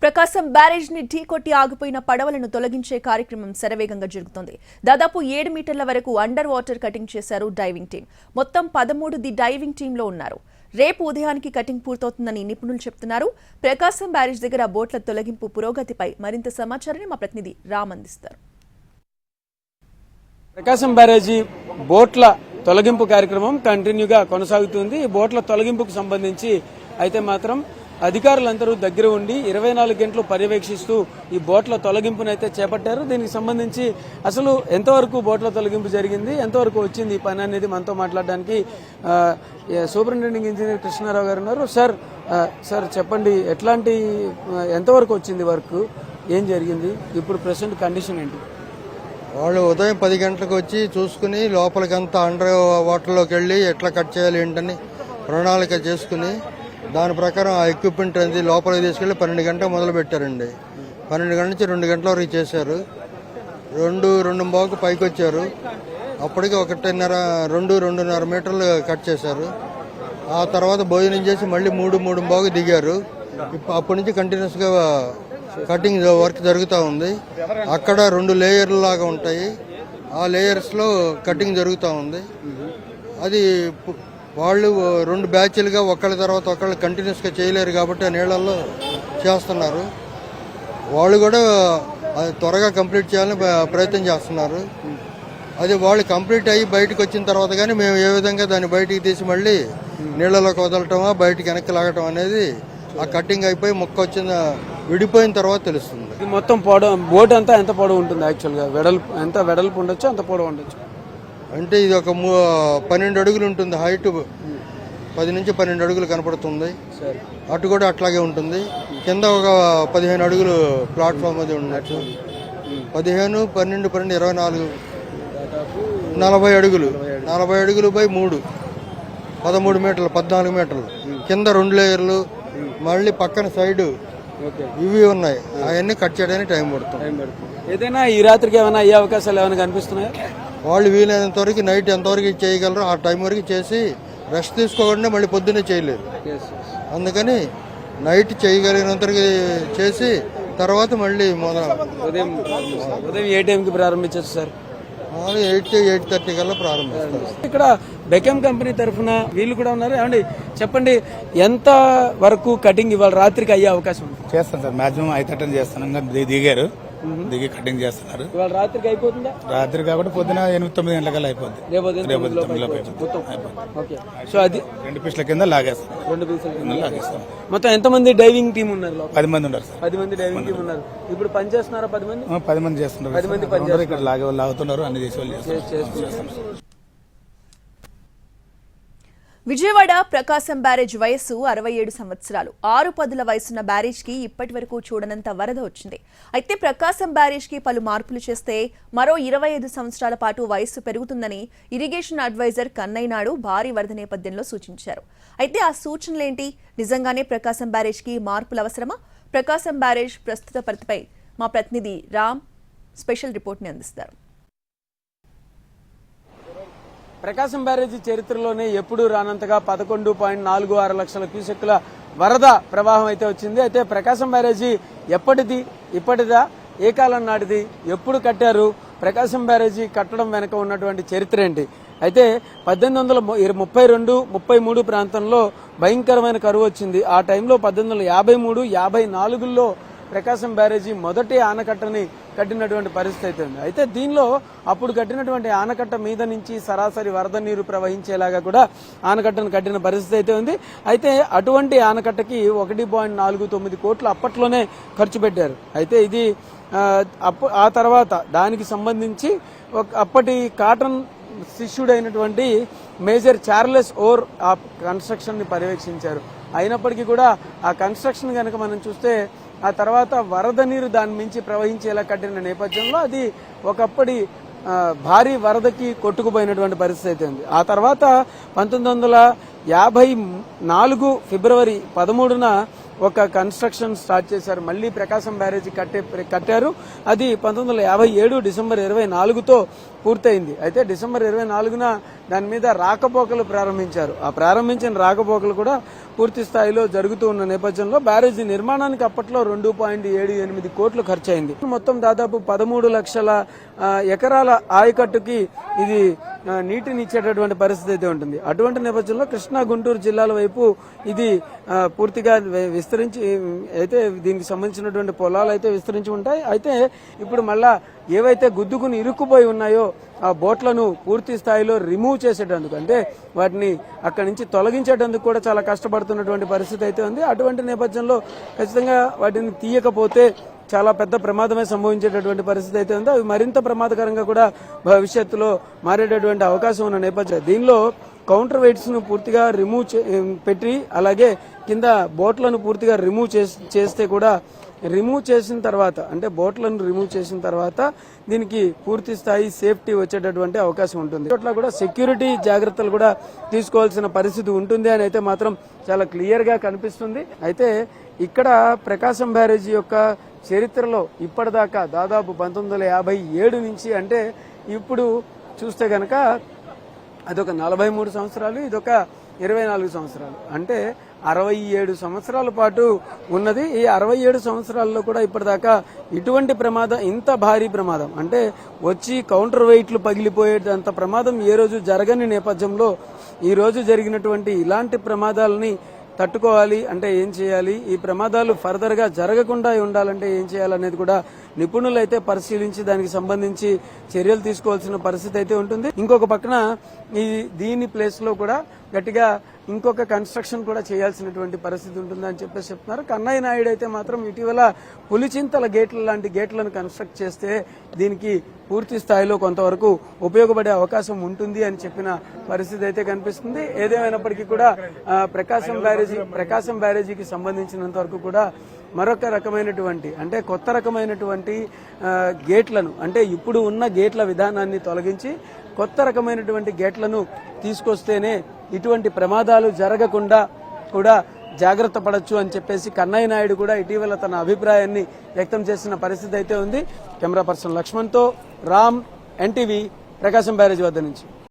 ప్రకాశం barrage ని ఢీకొట్టి ఆగిపోయిన పడవలను తొలగించే కార్యక్రమం శరవేగంగా జరుగుతోంది. దాదాపు 7 మీటర్ల వరకు అండర్ వాటర్ కటింగ్ చేశారు డైవింగ్ టీం. మొత్తం 13 డైవింగ్ టీంలో ఉన్నారు. రేపు ఉదయానికి కటింగ్ పూర్తవుతుందని నిపుణులు చెబుతున్నారు. ప్రకాశం బ్యారేజ్ దగ్గర బోట్ల తొలగింపు పురోగతిపై మరింత సమాచారాన్ని మా ప్రతినిధి రామ్ అందిస్తారు. ప్రకాశం బ్యారేజీ బోట్ల తొలగింపు కార్యక్రమం కంటిన్యూగా కొనసాగుతుంది. ఈ బోట్ల తొలగింపుకు సంబంధించి అయితే మాత్రం అధికారులందరూ దగ్గర ఉండి 24 గంటలు పర్యవేక్షిస్తూ ఈ బోట్ల తొలగింపునైతే చేపట్టారు. దీనికి సంబంధించి అసలు ఎంతవరకు బోట్ల తొలగింపు జరిగింది, ఎంతవరకు వచ్చింది ఈ పని అనేది మనతో మాట్లాడడానికి సూపరింటెండింగ్ ఇంజనీర్ కృష్ణారావు గారు ఉన్నారు. సార్ చెప్పండి, ఎంతవరకు వచ్చింది వర్క్, ఏం జరిగింది, ఇప్పుడు ప్రెసెంట్ కండిషన్ ఏంటి? వాళ్ళు ఉదయం 10 గంటలకు వచ్చి చూసుకుని లోపలికంతా అండర్ వాటర్లోకి వెళ్ళి ఎట్లా కట్ చేయాలి ఏంటని ప్రణాళిక చేసుకుని దాని ప్రకారం ఆ ఎక్విప్మెంట్ అనేది లోపలికి తీసుకెళ్లి 12 గంటలకు మొదలు పెట్టారండి. 12 గంటల నుంచి 2 గంటల వరకు చేశారు. 2:02 పైకి వచ్చారు. అప్పటికి 2.5 మీటర్లు కట్ చేశారు. ఆ తర్వాత భోజనం చేసి మళ్ళీ 3:03 దిగారు. అప్పటి నుంచి కంటిన్యూస్ గా కటింగ్ వర్క్ జరుగుతూ ఉంది. అక్కడ 2 లేయర్లు లాగా ఉంటాయి. ఆ లేయర్స్ లో కటింగ్ జరుగుతూ ఉంది. అది వాళ్ళు 2 బ్యాచ్లుగా ఒకళ్ళ తర్వాత ఒకళ్ళు కంటిన్యూస్ గా చేయలేరు కాబట్టి ఆ నీళ్లలో చేస్తున్నారు. వాళ్ళు కూడా త్వరగా కంప్లీట్ చేయాలని ప్రయత్నం చేస్తున్నారు. అది వాళ్ళు కంప్లీట్ అయ్యి బయటకు వచ్చిన తర్వాత కానీ మేము ఏ విధంగా దాన్ని బయటికి తీసి మళ్ళీ నీళ్లలోకి వదలటమా బయటికి వెనక్కి లాగటం అనేది ఆ కటింగ్ అయిపోయి మొక్క విడిపోయిన తర్వాత తెలుస్తుంది. మొత్తం బోట్ అంతా ఎంత పొడవు ఉంటుంది? యాక్చువల్గా ఎంత వెడల్పు ఉండొచ్చు, అంత పొడవు ఉండొచ్చు. అంటే ఇది ఒక 12 అడుగులు ఉంటుంది. హైట్ 10 నుంచి 12 అడుగులు కనపడుతుంది. అటు కూడా అట్లాగే ఉంటుంది. కింద ఒక 15 అడుగులు ప్లాట్ఫామ్ అది ఉండొచ్చు. 15, 12, 24 40 అడుగులు. 40 అడుగులు బై 3 13 మీటర్లు, 14 మీటర్లు. కింద 2 లేయర్లు, మళ్ళీ పక్కన సైడ్ ఇవి ఉన్నాయి. అవన్నీ కట్ చేయడానికి టైం పడుతుంది. ఏదైనా ఈ రాత్రికి ఏమైనా అయ్యే అవకాశాలు ఏమైనా కనిపిస్తున్నాయా? వాళ్ళు వీలైనంత వరకు నైట్ ఎంతవరకు చేయగలరో ఆ టైం వరకు చేసి రెస్ట్ తీసుకోకుండా మళ్ళీ పొద్దున్నే చేయలేదు. అందుకని నైట్ చేయగలిగినంత వరకు చేసి తర్వాత మళ్ళీ ఉదయం ఏ టైంకి ప్రారంభించారు సార్? 8-8:30 కల్లా ప్రారంభిస్తారు. ఇక్కడ బెకమ్ కంపెనీ తరఫున వీళ్ళు కూడా ఉన్నారు. ఏమండి చెప్పండి, ఎంత వరకు కటింగ్ ఇవాళ రాత్రికి అయ్యే అవకాశం ఉంది? చేస్తాను సార్, మాక్సిమం 5:30 చేస్తాను. దిగారు, దిగి కటింగ్ చేస్తున్నారు. ఇవాళ రాత్రికి అయిపోతుందా? రాత్రి కాబట్టి పొద్దున 8-9 గంటలకల్లా అయిపోద్ది. సో అది 2 పీసుల కింద లాగేస్తాం. 2 పీసుల కింద లాగేస్తాం. మొత్తం ఎంతమంది డైవింగ్ టీం ఉన్నారు? 10 మంది ఉన్నారు సార్. 10 మంది డైవింగ్ టీం ఉన్నారు. ఇప్పుడు పని చేస్తున్నారా? 10 మంది 10 మంది చేస్తున్నారు. 10 మంది పని చేస్తున్నారు. ఇక్కడ లాగుతున్నారు, అన్ని చేసి వాళ్ళు చేస్తున్నారు. విజయవాడ ప్రకాశం బ్యారేజ్ వయస్సు 67 సంవత్సరాలు. 6 పదుల వయసున్న బ్యారేజ్ కి ఇప్పటి వరకు చూడనంత వరద వచ్చింది. అయితే ప్రకాశం బ్యారేజ్ కి పలు మార్పులు చేస్తే మరో 25 సంవత్సరాల పాటు వయస్సు పెరుగుతుందని ఇరిగేషన్ అడ్వైజర్ కన్నయ్యనాడు భారీ వరద నేపథ్యంలో సూచించారు. అయితే ఆ సూచనలేంటి? నిజంగానే ప్రకాశం బ్యారేజ్ కి మార్పులు అవసరమా? ప్రకాశం బ్యారేజ్ ప్రస్తుత పరిస్థితిపై మా ప్రతినిధి రామ్ స్పెషల్ రిపోర్ట్ ని అందిస్తారు. ప్రకాశం బ్యారేజీ చరిత్రలోనే ఎప్పుడూ రానంతగా 11.46 లక్షల క్యూసెక్కుల వరద ప్రవాహం అయితే వచ్చింది. అయితే ప్రకాశం బ్యారేజీ ఇప్పటిదా, ఏ కాలం నాటిది, ఎప్పుడు కట్టారు, ప్రకాశం బ్యారేజీ కట్టడం వెనక ఉన్నటువంటి చరిత్ర ఏంటి? అయితే 1832, 33 ప్రాంతంలో భయంకరమైన కరువు వచ్చింది. ఆ టైంలో 1853, 54లో ప్రకాశం బ్యారేజీ మొదటి ఆనకట్టని కట్టినటువంటి పరిస్థితి అయితే ఉంది. అయితే దీనిలో అప్పుడు కట్టినటువంటి ఆనకట్ట మీద నుంచి సరాసరి వరద నీరు ప్రవహించేలాగా కూడా ఆనకట్టను కట్టిన పరిస్థితి అయితే ఉంది. అయితే అటువంటి ఆనకట్టకి 1.49 కోట్లు అప్పట్లోనే ఖర్చు పెట్టారు. అయితే ఇది ఆ తర్వాత దానికి సంబంధించి అప్పటి కాటన్ శిష్యుడైనటువంటి మేజర్ చార్లెస్ ఓర్ ఆ కన్స్ట్రక్షన్ ని పర్యవేక్షించారు. అయినప్పటికీ కూడా ఆ కన్స్ట్రక్షన్ కనుక మనం చూస్తే ఆ తర్వాత వరద నీరు దాని మించి ప్రవహించేలా కట్టిన నేపథ్యంలో అది ఒకప్పటి భారీ వరదకి కొట్టుకుపోయినటువంటి పరిస్థితి అయితే ఉంది. ఆ తర్వాత 1954 ఫిబ్రవరి 13న ఒక కన్స్ట్రక్షన్ స్టార్ట్ చేశారు. మళ్లీ ప్రకాశం బ్యారేజీ కట్టారు. అది 1957 డిసెంబర్ 24తో పూర్తయింది. అయితే డిసెంబర్ 24న దాని మీద రాకపోకలు ప్రారంభించారు. ఆ ప్రారంభించిన రాకపోకలు కూడా పూర్తి స్థాయిలో జరుగుతూ ఉన్న నేపథ్యంలో బ్యారేజీ నిర్మాణానికి అప్పట్లో 2.78 కోట్లు ఖర్చు అయింది. మొత్తం దాదాపు 13 లక్షల ఎకరాల ఆయకట్టుకి ఇది నీటిని ఇచ్చేటటువంటి పరిస్థితి అయితే ఉంటుంది. అటువంటి నేపథ్యంలో కృష్ణా గుంటూరు జిల్లాల వైపు ఇది పూర్తిగా విస్తరించి అయితే దీనికి సంబంధించినటువంటి పొలాలు అయితే విస్తరించి ఉంటాయి. అయితే ఇప్పుడు మళ్ళా ఏవైతే గుద్దుకుని ఇరుక్కుపోయి ఉన్నాయో ఆ బోట్లను పూర్తి స్థాయిలో రిమూవ్ చేసేటందుకు, అంటే వాటిని అక్కడి నుంచి తొలగించేటందుకు కూడా చాలా కష్టపడుతున్నటువంటి పరిస్థితి అయితే ఉంది. అటువంటి నేపథ్యంలో ఖచ్చితంగా వాటిని తీయకపోతే చాలా పెద్ద ప్రమాదమే సంభవించేటటువంటి పరిస్థితి అయితే ఉంది. అవి మరింత ప్రమాదకరంగా కూడా భవిష్యత్తులో మారేటటువంటి అవకాశం ఉన్న నేపథ్యం. దీనిలో కౌంటర్ వెయిట్స్ ను పూర్తిగా రిమూవ్ పెట్టి అలాగే కింద బోట్లను పూర్తిగా రిమూవ్ చేస్తే కూడా రిమూవ్ చేసిన తర్వాత, అంటే బోట్లను రిమూవ్ చేసిన తర్వాత దీనికి పూర్తి స్థాయి సేఫ్టీ వచ్చేటటువంటి అవకాశం ఉంటుంది. అట్లా కూడా సెక్యూరిటీ జాగ్రత్తలు కూడా తీసుకోవాల్సిన పరిస్థితి ఉంటుంది అని అయితే మాత్రం చాలా క్లియర్ గా కనిపిస్తుంది. అయితే ఇక్కడ ప్రకాశం బ్యారేజీ యొక్క చరిత్రలో ఇప్పటిదాకా దాదాపు 1957 నుంచి, అంటే ఇప్పుడు చూస్తే గనక అదొక 43 సంవత్సరాలు, ఇదొక 24 సంవత్సరాలు, అంటే 67 సంవత్సరాల పాటు ఉన్నది. ఈ 67 సంవత్సరాల్లో కూడా ఇప్పటిదాకా ఇటువంటి ప్రమాదం, ఇంత భారీ ప్రమాదం, అంటే వచ్చి కౌంటర్ వెయిట్లు పగిలిపోయేటంత ప్రమాదం ఏ రోజు జరగని నేపథ్యంలో ఈ రోజు జరిగినటువంటి ఇలాంటి ప్రమాదాలని తట్టుకోవాలి అంటే ఏం చేయాలి, ఈ ప్రమాదాలు ఫర్దర్ గా జరగకుండా ఉండాలంటే ఏం చేయాలనేది కూడా నిపుణులు అయితే పరిశీలించి దానికి సంబంధించి చర్యలు తీసుకోవాల్సిన పరిస్థితి అయితే ఉంటుంది. ఇంకొక పక్కన దీని ప్లేస్ లో కూడా గట్టిగా ఇంకొక కన్స్ట్రక్షన్ కూడా చేయాల్సినటువంటి పరిస్థితి ఉంటుందని చెప్పేసి చెప్తున్నారు. కన్నయ్య నాయుడు అయితే మాత్రం ఇటీవల పులిచింతల గేట్ల లాంటి గేట్లను కన్స్ట్రక్ట్ చేస్తే దీనికి పూర్తి స్థాయిలో కొంతవరకు ఉపయోగపడే అవకాశం ఉంటుంది అని చెప్పిన పరిస్థితి అయితే కనిపిస్తుంది. ఏదేమైనప్పటికీ కూడా ప్రకాశం బ్యారేజీకి సంబంధించినంత వరకు కూడా మరొక రకమైనటువంటి, అంటే కొత్త రకమైనటువంటి గేట్లను, అంటే ఇప్పుడు ఉన్న గేట్ల విధానాన్ని తొలగించి కొత్త రకమైనటువంటి గేట్లను తీసుకొస్తేనే ఇటువంటి ప్రమాదాలు జరగకుండా కూడా జాగ్రత్త పడొచ్చు అని చెప్పేసి కన్నయ్య నాయుడు కూడా ఇటీవల తన అభిప్రాయాన్ని వ్యక్తం చేసిన పరిస్థితి అయితే ఉంది. కెమెరా పర్సన్ లక్ష్మణ్తో రామ్, ఎన్టీవీ, ప్రకాశం బ్యారేజ్ వద్ద నుంచి.